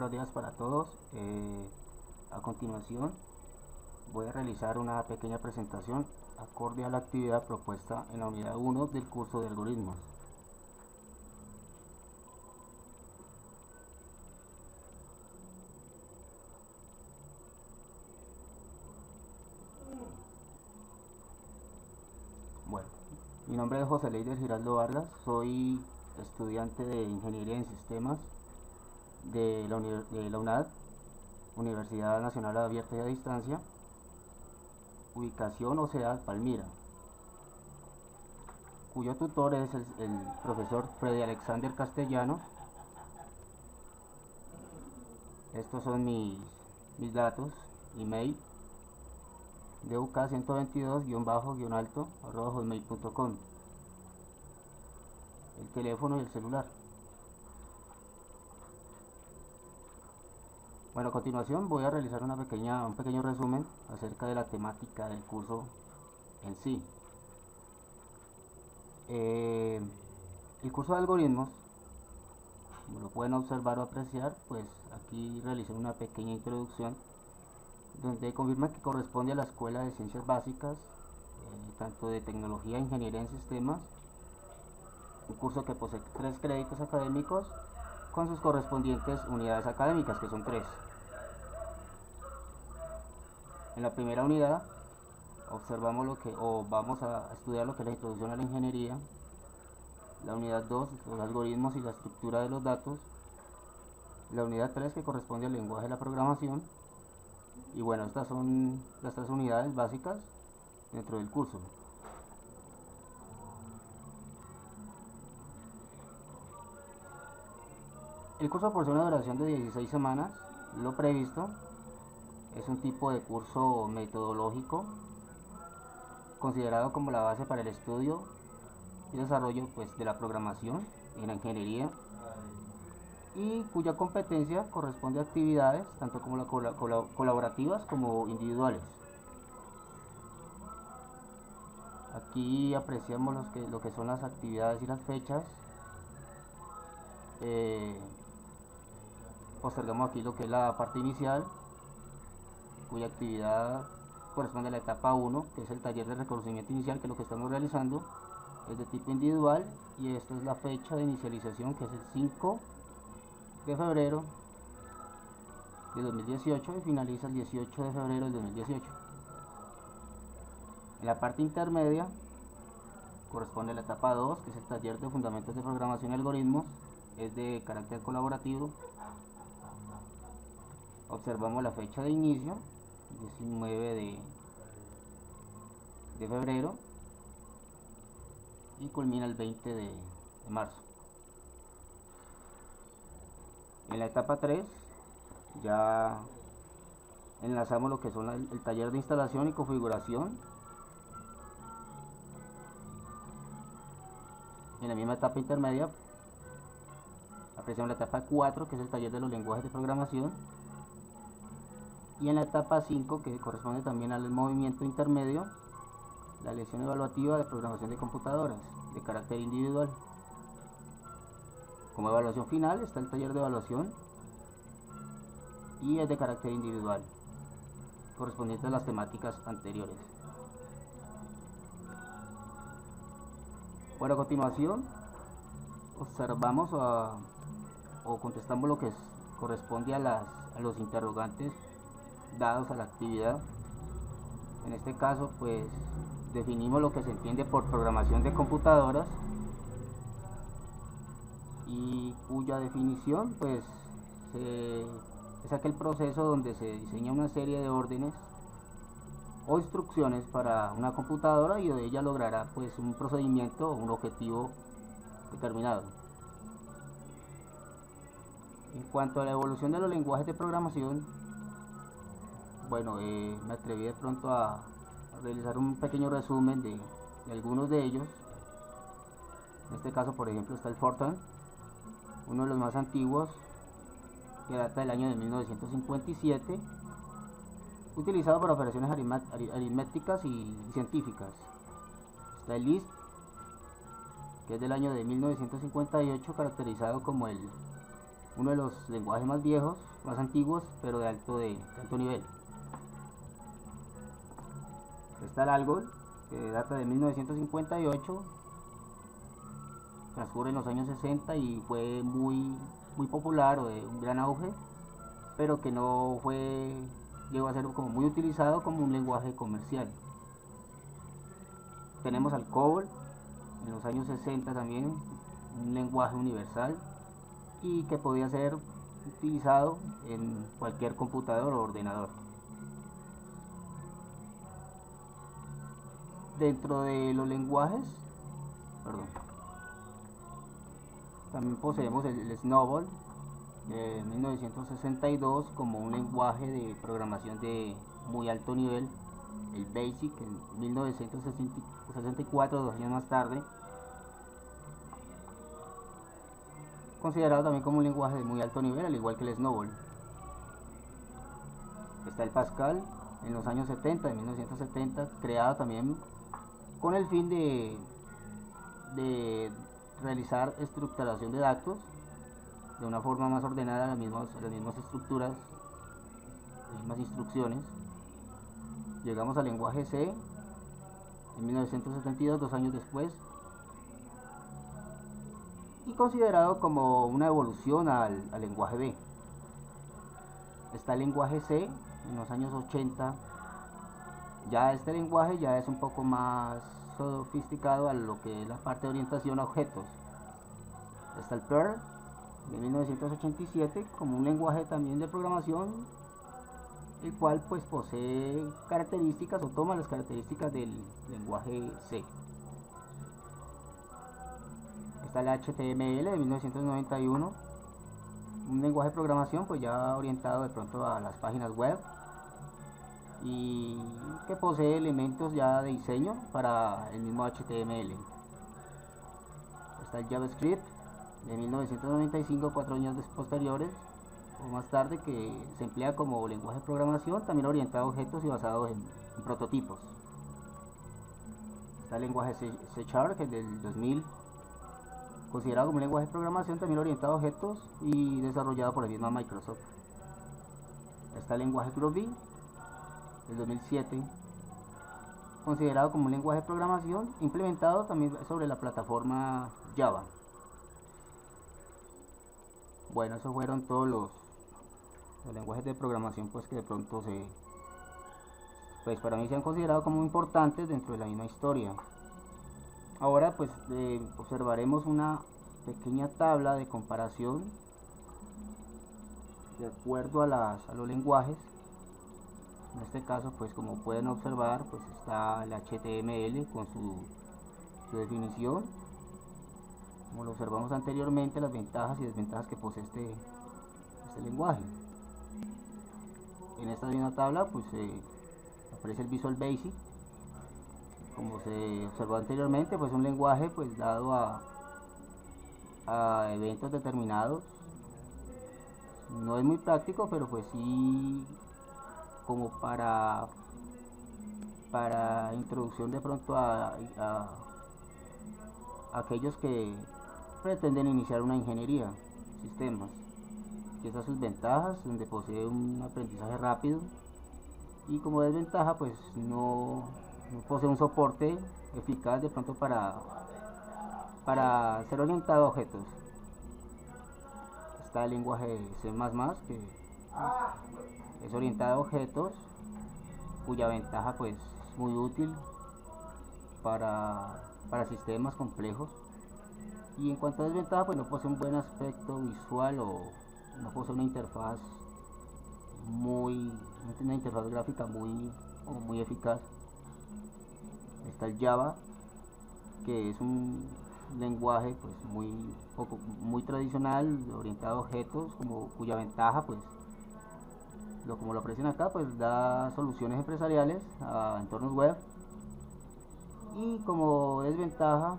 buenos días para todos. A continuación voy a realizar una pequeña presentación acorde a la actividad propuesta en la unidad 1 del curso de algoritmos. Bueno, mi nombre es José Leider Giraldo Vargas, soy estudiante de Ingeniería en Sistemas de la UNAD, Universidad Nacional Abierta y a Distancia, ubicación OCEA Palmira, cuyo tutor es el profesor Freddy Alexander Castellanos. Estos son mis datos: email duk122-alto@hotmail.com, el teléfono y el celular. Bueno, a continuación voy a realizar un pequeño resumen acerca de la temática del curso en sí. El curso de algoritmos, como lo pueden observar o apreciar, pues aquí realicé una pequeña introducción donde confirma que corresponde a la Escuela de Ciencias Básicas, tanto de Tecnología e Ingeniería en Sistemas, un curso que posee 3 créditos académicos con sus correspondientes unidades académicas, que son 3. En la primera unidad observamos vamos a estudiar lo que es la introducción a la ingeniería. La unidad 2, los algoritmos y la estructura de los datos. La unidad 3, que corresponde al lenguaje de la programación. Y bueno, estas son las 3 unidades básicas dentro del curso. El curso posee una duración de 16 semanas. Lo previsto es un tipo de curso metodológico considerado como la base para el estudio y desarrollo de la programación en la ingeniería, y cuya competencia corresponde a actividades tanto como colaborativas como individuales. Aquí apreciamos lo que son las actividades y las fechas. Observamos aquí lo que es la parte inicial, cuya actividad corresponde a la etapa 1, que es el taller de reconocimiento inicial, que es lo que estamos realizando. Es de tipo individual y esta es la fecha de inicialización, que es el 5 de febrero de 2018 y finaliza el 18 de febrero de 2018. En la parte intermedia corresponde a la etapa 2, que es el taller de fundamentos de programación y algoritmos. Es de carácter colaborativo. Observamos la fecha de inicio, 19 de febrero, y culmina el 20 de marzo. En la etapa 3 ya enlazamos lo que son el taller de instalación y configuración. En la misma etapa intermedia apreciamos la etapa 4, que es el taller de los lenguajes de programación. Y en la etapa 5, que corresponde también al movimiento intermedio, la lección evaluativa de programación de computadoras de carácter individual. Como evaluación final está el taller de evaluación y es de carácter individual, correspondiente a las temáticas anteriores. Bueno, a continuación observamos o contestamos lo que corresponde a los interrogantes dados a la actividad. En este caso, pues definimos lo que se entiende por programación de computadoras, y cuya definición pues es aquel proceso donde se diseña una serie de órdenes o instrucciones para una computadora y de ella logrará pues un procedimiento o un objetivo determinado. En cuanto a la evolución de los lenguajes de programación, bueno, me atreví de pronto a realizar un pequeño resumen de algunos de ellos. En este caso, por ejemplo, está el Fortran, uno de los más antiguos, que data del año de 1957, utilizado para operaciones aritméticas y científicas. Está el Lisp, que es del año de 1958, caracterizado como el uno de los lenguajes más viejos, más antiguos, pero de alto nivel. Está el Algol, que data de 1958, transcurre en los años 60 y fue muy popular, o de un gran auge, pero que no llegó a ser como muy utilizado como un lenguaje comercial. Tenemos al COBOL, en los años 60 también, un lenguaje universal y que podía ser utilizado en cualquier computador o ordenador. Dentro de los lenguajes, también poseemos el Snowball de 1962 como un lenguaje de programación de muy alto nivel. El BASIC en 1964, 2 años más tarde, considerado también como un lenguaje de muy alto nivel, al igual que el Snowball. Está el Pascal en los años 70, de 1970, creado también con el fin de realizar estructuración de datos de una forma más ordenada, las mismas estructuras, las mismas instrucciones. Llegamos al lenguaje C en 1972, 2 años después, y considerado como una evolución al lenguaje B. Está el lenguaje C en los años 80. Ya este lenguaje ya es un poco más sofisticado a lo que es la parte de orientación a objetos. Está el Perl de 1987 como un lenguaje también de programación, el cual pues posee características o toma las características del lenguaje C. Está el HTML de 1991, un lenguaje de programación pues ya orientado de pronto a las páginas web y que posee elementos ya de diseño para el mismo HTML. Está el JavaScript de 1995, 4 años posteriores o más tarde, que se emplea como lenguaje de programación también orientado a objetos y basado en prototipos. Está el lenguaje C Sharp, que es del 2000, considerado como un lenguaje de programación también orientado a objetos y desarrollado por la misma Microsoft. Está el lenguaje Groovy del 2007, considerado como un lenguaje de programación implementado también sobre la plataforma Java. Bueno, esos fueron todos los lenguajes de programación pues que de pronto para mí se han considerado como importantes dentro de la misma historia. Ahora pues observaremos una pequeña tabla de comparación de acuerdo a los lenguajes. En este caso pues como pueden observar pues está el HTML con su definición, como lo observamos anteriormente, las ventajas y desventajas que posee este lenguaje. En esta misma tabla pues aparece el Visual Basic. Como se observó anteriormente, pues un lenguaje pues dado a eventos determinados. No es muy práctico, pero pues sí como para introducción de pronto a aquellos que pretenden iniciar una ingeniería, sistemas. Y esas sus ventajas, donde posee un aprendizaje rápido, y como desventaja pues no posee un soporte eficaz de pronto para ser orientado a objetos. Está el lenguaje C++, que es orientado a objetos, cuya ventaja pues es muy útil para sistemas complejos, y en cuanto a desventaja pues no posee un buen aspecto visual o no posee una interfaz gráfica muy eficaz. Está el Java, que es un lenguaje pues muy tradicional, orientado a objetos, cuya ventaja pues como lo aprecian acá, pues da soluciones empresariales a entornos web, y como desventaja,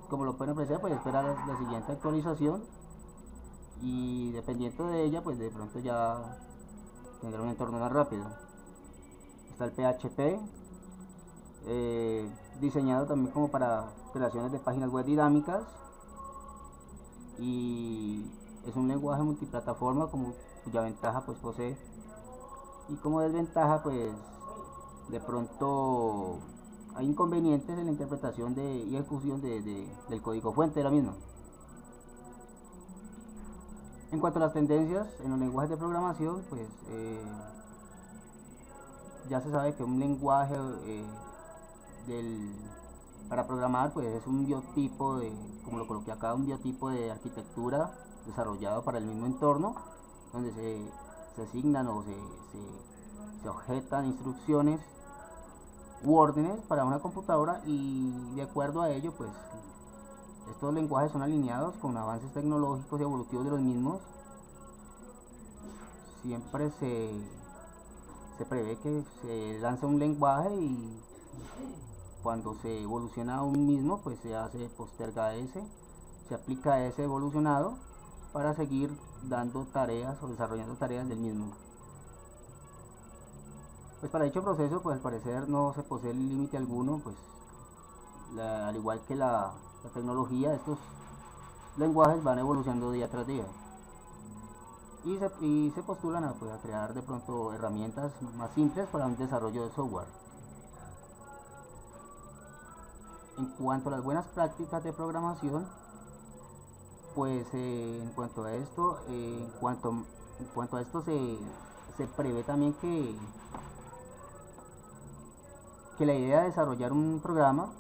como lo pueden apreciar, pues espera la siguiente actualización, y dependiendo de ella pues de pronto ya tendrá un entorno más rápido. Está el PHP, diseñado también como para creaciones de páginas web dinámicas, y es un lenguaje multiplataforma, como cuya ventaja pues posee, y como desventaja pues de pronto hay inconvenientes en la interpretación y ejecución del código fuente de la misma. En cuanto a las tendencias en los lenguajes de programación, pues ya se sabe que un lenguaje para programar pues es un biotipo como lo coloqué acá, un biotipo de arquitectura desarrollado para el mismo entorno, donde se asignan o se objetan instrucciones u órdenes para una computadora, y de acuerdo a ello pues estos lenguajes son alineados con avances tecnológicos y evolutivos de los mismos. Siempre se prevé que se lanza un lenguaje y cuando se evoluciona un mismo pues se posterga ese, se aplica ese evolucionado para seguir dando tareas o desarrollando tareas del mismo. Pues para dicho proceso pues al parecer no se posee límite alguno, pues al igual que la tecnología, estos lenguajes van evolucionando día tras día y se postulan a crear de pronto herramientas más simples para un desarrollo de software. En cuanto a las buenas prácticas de programación, pues en cuanto a esto, se prevé también que la idea de desarrollar un programa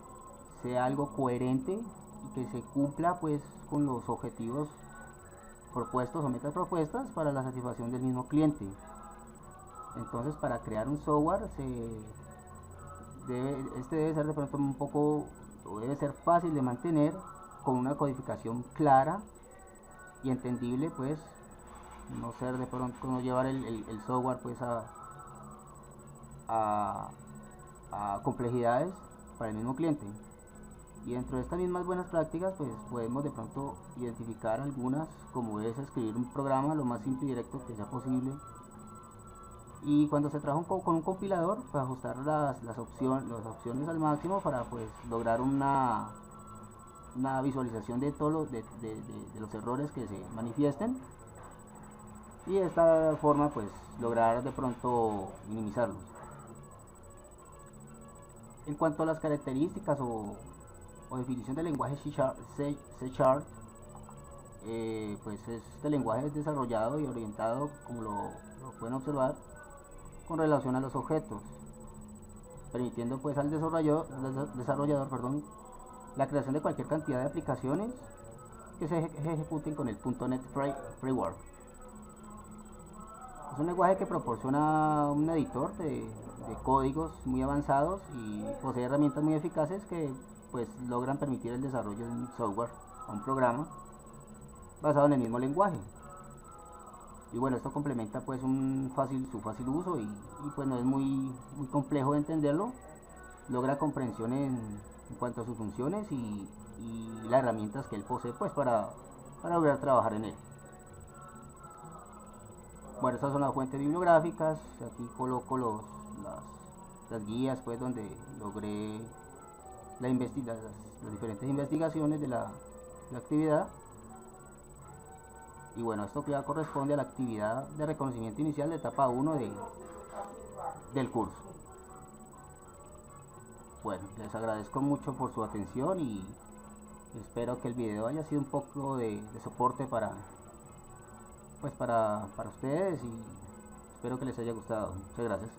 sea algo coherente y que se cumpla pues con los objetivos propuestos o metas propuestas para la satisfacción del mismo cliente. Entonces, para crear un software debe ser de pronto un poco, o debe ser fácil de mantener, con una codificación clara y entendible, pues no ser de pronto, no llevar el software pues a complejidades para el mismo cliente. Y dentro de estas mismas buenas prácticas pues podemos de pronto identificar algunas, como es escribir un programa lo más simple y directo que sea posible, y cuando se trabaja con un compilador pues ajustar las opciones al máximo para pues lograr una visualización de todos de los errores que se manifiesten, y de esta forma pues lograr de pronto minimizarlos. En cuanto a las características o definición del lenguaje C#, pues este lenguaje es desarrollado y orientado, como lo pueden observar, con relación a los objetos, permitiendo pues al desarrollador la creación de cualquier cantidad de aplicaciones que se ejecuten con el .NET Framework. Es un lenguaje que proporciona un editor de códigos muy avanzados y posee herramientas muy eficaces que pues logran permitir el desarrollo de un software o un programa basado en el mismo lenguaje. Y bueno, esto complementa pues su fácil uso y pues no es muy complejo de entenderlo. Logra comprensión en cuanto a sus funciones y las herramientas que él posee pues para lograr trabajar en él. Bueno, estas son las fuentes bibliográficas. Aquí coloco las guías pues donde logré las diferentes investigaciones de la actividad. Y bueno, esto ya corresponde a la actividad de reconocimiento inicial de etapa 1 del curso. Bueno, les agradezco mucho por su atención y espero que el video haya sido un poco de soporte para ustedes, y espero que les haya gustado. Muchas gracias.